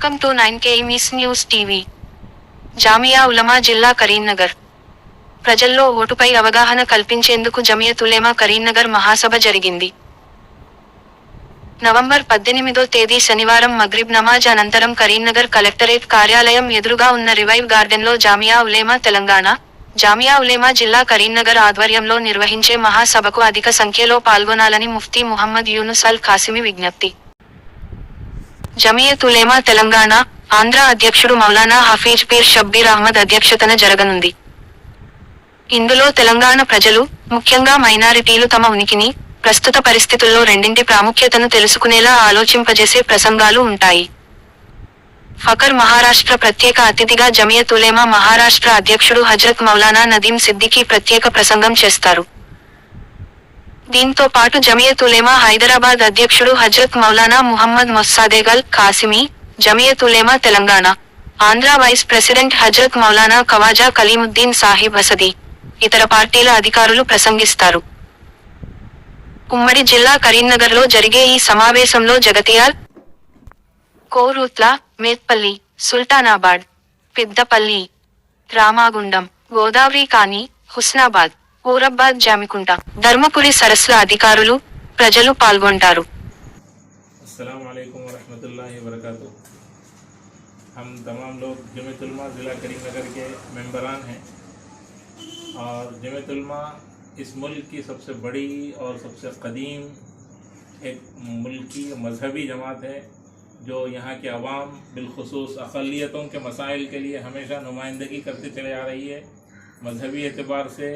Welcome to 9K miss news TV. Jamia Ulama జిల్లా కరీంనగర్. ప్రజల్లో ఓటుపై అవగాహన కల్పించేందుకు జమియత్ ఉలమా కరీంనగర్ మహాసభ జరిగింది. నవంబర్ 18వ తేదీ శనివారం మగ్రిబ్ నమాజ్ అనంతరం కరీంనగర్ కలెక్టరేట్ కార్యాలయం ఎదురుగా ఉన్న రివైవ్ గార్డెన్లో జామియా ఉలమా తెలంగాణ, జామియా ఉలమా జిల్లా కరీంనగర్ ఆధ్వర్యంలో నిర్వహించే మహాసభకు అధిక సంఖ్యలో పాల్గొనాలని ముఫ్తీ ముహమ్మద్ యూనుస్ అల్ ఖాసిమి విజ్ఞప్తి. జమియత్ ఉలమా తెలంగాణ, ఆంధ్ర అధ్యక్షుడు మౌలానా హఫీజ్ పీర్ షబ్బీర్ అహ్మద్ అధ్యక్షతన జరగనుంది. ఇందులో తెలంగాణ ప్రజలు, ముఖ్యంగా మైనారిటీలు తమ ఉనికిని, ప్రస్తుత పరిస్థితుల్లో రెండింటి ప్రాముఖ్యతను తెలుసుకునేలా ఆలోచింపజేసే ప్రసంగాలు ఉంటాయి. ఫకర్ మహారాష్ట్ర ప్రత్యేక అతిథిగా జమియత్ ఉలమా మహారాష్ట్ర అధ్యక్షుడు హజ్రత్ మౌలానా నదీం సిద్దికీ ప్రత్యేక ప్రసంగం చేస్తారు. దీంతో పాటు జమియత్ ఉలమా హైదరాబాద్ అధ్యక్షుడు హజ్రత్ మౌలానా ముహమ్మద్ మొస్సాదేగ్ అల్ ఖాసిమి, జమియత్ ఉలమా తెలంగాణ, ఆంధ్ర వైస్ ప్రెసిడెంట్ హజ్రత్ మౌలానా ఖవాజా కలీముద్దీన్ సాహిబ్ అసదీ, ఇతర పార్టీల అధికారులు ప్రసంగిస్తారు. ఉమ్మడి జిల్లా కరీంనగర్లో జరిగే ఈ సమావేశంలో జగతియాల్, కోరుట్ల, మేత్పల్లి, సుల్తానాబాద్, పెద్దపల్లి, రామాగుండం, గోదావరి కాని, హుస్నాబాద్, ఊరబ్బాద్, జామికుంట, ధర్మపురి సరస్సుల అధికారులు, ప్రజలు పాల్గొంటారు. अस्सलाम वालेकुम वरहमतुल्लाहि वबरकातुहू। हम तमाम लोग जमियत उलमा ज़िला करीमनगर के मेंबरान हैं और जमियत उलमा इस मुल्क की सबसे बड़ी और सबसे क़दीम एक मुल्की मजहबी जमात है जो यहाँ के अवाम बिलखुसूस अक़लियतों के मसाइल के लिए हमेशा नुमाइंदगी करते चले आ रही है। मजहबी एतबार से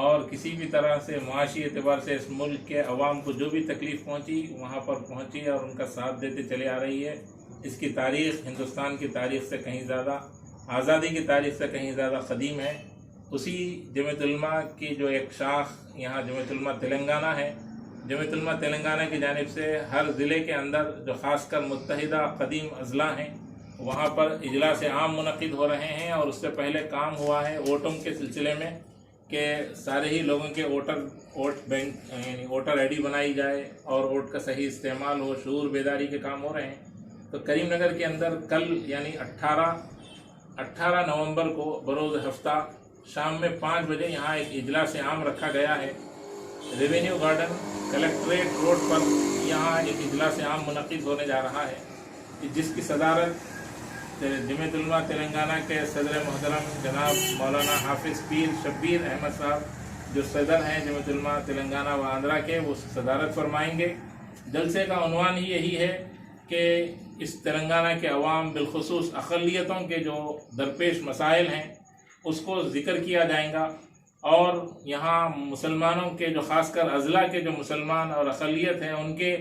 और किसी भी तरह से मुआशी एतबार से इस मुल्क के अवाम को जो भी तकलीफ़ पहुँची वहाँ पर पहुँची और उनका साथ देते चले आ रही है। इसकी तारीख़ हिंदुस्तान की तारीख़ से कहीं ज़्यादा, आज़ादी की तारीख़ से कहीं ज़्यादा क़दीम है। उसी जमियत उलमा की जो एक शाख यहाँ जमियत उलमा तेलंगाना है, जमियत उलमा तेलंगाना की जानिब से हर ज़िले के अंदर जो ख़ासकर मुत्तहिदा क़दीम अज़ला हैं वहाँ पर इजलास आम मुनक़िद हो रहे हैं और उससे पहले काम हुआ है वोटों के सिलसिले में कि सारे ही लोगों के वोट बैंक यानी वोटर आईडी बनाई जाए और वोट का सही इस्तेमाल हो, शऊर बेदारी के काम हो रहे हैं। तो करीमनगर के अंदर कल यानी 18 नवंबर को बरोज़ हफ्ता शाम में 5 बजे यहाँ एक इजलास आम रखा गया है। रेवेन्यू गार्डन कलेक्ट्रेट रोड पर यहाँ एक इजलास आम मुनक़िद होने जा रहा है, जिसकी सदारत जमियत उलमा तेलंगाना के सदर मोहतरम जनाब मौलाना हाफिज़ पीर शब्बीर अहमद साहब जो सदर हैं जमियत उलमा तेलंगाना व आंध्रा के, वो सदारत फरमाएंगे। जलसे का उन्वान ही यही है कि इस तेलंगाना के अवाम बिलखुसूस अक़लियतों के जो दरपेश मसाइल हैं उसको ज़िक्र किया जाएगा और यहाँ मुसलमानों के जो ख़ासकर अज़ला के जो मुसलमान और अक़लियत हैं उनके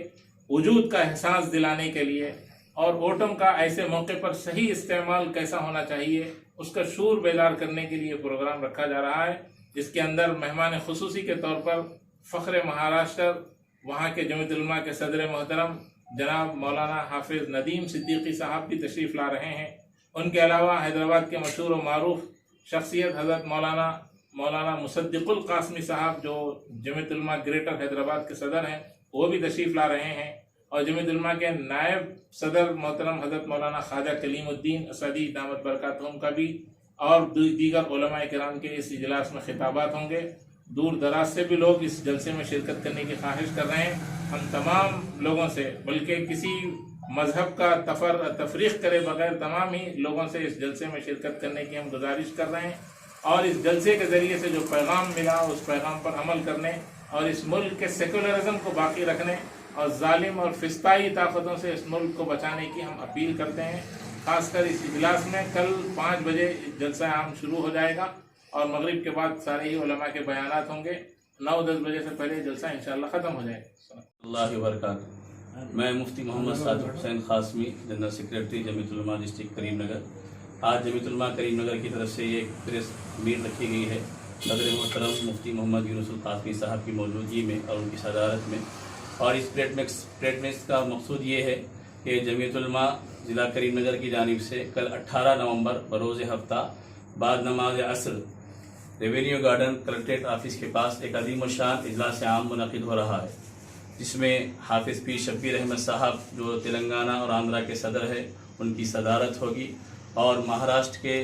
वजूद का एहसास दिलाने के लिए और वोटों का ऐसे मौके पर सही इस्तेमाल कैसा होना चाहिए उसका शूर बेदार करने के लिए प्रोग्राम रखा जा रहा है, जिसके अंदर मेहमान खुसूसी के तौर पर फ़ख्र महाराष्ट्र वहाँ के जमियत उलमा के सदर मोहतरम जनाब मौलाना हाफिज़ नदीम सिद्दीकी साहब भी तशरीफ़ ला रहे हैं। उनके अलावा हैदराबाद के मशहूर व मारूफ शख्सियत हज़रत मौलाना मुसद्दिक़ुल क़ासिमी साहब जो जमियत उलमा ग्रेटर हैदराबाद के सदर हैं वो भी तशरीफ़ ला रहे हैं और जमियत उलमा के नायब सदर मोहतरम हज़रत मौलाना ख्वाजा कलीमुद्दीन असदी दामत बरकातहुम का भी और दीगर उलमा किराम के इस इजलास में खिताबात होंगे। दूर दराज से भी लोग इस जलसे में शिरकत करने की ख्वाहिश कर रहे हैं। हम तमाम लोगों से, बल्कि किसी मज़हब का तफरीक़ करे बगैर तमाम ही लोगों से इस जलसे में शिरकत करने की हम गुजारिश कर रहे हैं और इस जलसे के ज़रिए से जो पैगाम मिला उस पैगाम पर अमल करने और इस मुल्क के सेकुलरिज़म को बाकी रखने और जालिम और फिस्ताई ताकतों से इस मुल्क को बचाने की हम अपील करते हैं। ख़ासकर इस इजलास में कल 5 बजे जलसा आम शुरू हो जाएगा और मगरिब के बाद सारे ही उलमा के बयानात होंगे। 9-10 बजे से पहले जलसा इंशाअल्लाह ख़त्म हो जाएगा। अल्लाह वबरकातुहू। मैं मुफ्ती मोहम्मद सादिक हुसैन ख़ासमी, जनरल सेक्रेटरी जमियत उलमा डिस्ट्रिक्ट करीमनगर। आज जमियत उलमा करीमनगर की तरफ से एक प्रेस मीट रखी गई है सदर मोहतरम मुफ्ती मोहम्मद यूनुस अल क़ासिमी साहब की मौजूदगी में और उनकी सदारत में। और इस प्रेडमेक्स का मकसूद ये है कि जमियत उलमा ज़िला करीमनगर की जानिब से कल 18 नवंबर बरोज़ हफ्ता बाद नमाज असर रेवेन्यू गार्डन कलेक्ट्रेट ऑफिस के पास एक अजीम शान इजलास आम मुनक़िद हो रहा है, जिसमें हाफिज़ पीर शब्बीर अहमद साहब जो तेलंगाना और आंध्रा के सदर है ان کی صدارت ہوگی، اور مہاراشٹر کے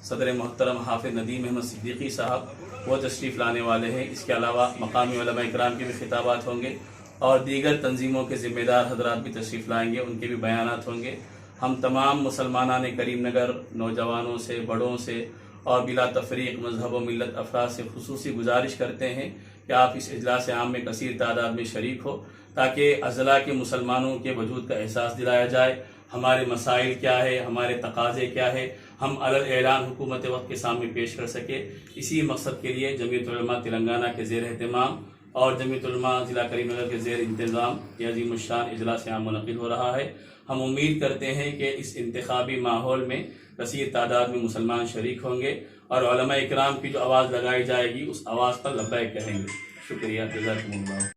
صدر محترم حافظ ندیم احمد صدیقی صاحب وہ تشریف لانے والے ہیں۔ اس کے علاوہ مقامی علماء اکرام کے بھی خطابات ہوں گے، اور دیگر تنظیموں کے ذمہ دار حضرات بھی تشریف لائیں گے، ان کے بھی بیانات ہوں گے۔ ہم تمام مسلمانان کریم نگر، نوجوانوں سے، بڑوں سے اور بلا تفریق مذہب و ملت افراد سے خصوصی گزارش کرتے ہیں کہ آپ اس اجلاس عام میں کثیر تعداد میں شریک ہو، تاکہ اضلاع کے مسلمانوں کے وجود کا احساس دلایا جائے، ہمارے مسائل کیا ہے، ہمارے تقاضے کیا ہے، ہم علی اعلان حکومت وقت کے سامنے پیش کر سکے۔ اسی مقصد کے لیے جمعیت علماء تلنگانہ کے زیر اہتمام اور جمعیت علماء ضلع کریم نگر کے زیر انتظام یہ عظیم الشان اجلاس عام منعقد ہو رہا ہے۔ ہم امید کرتے ہیں کہ اس انتخابی ماحول میں کثیر تعداد میں مسلمان شریک ہوں گے، اور علماء اکرام کی جو آواز لگائی جائے گی اس آواز پر لبیک کہیں گے۔ شکریہ، جزاکم اللہ۔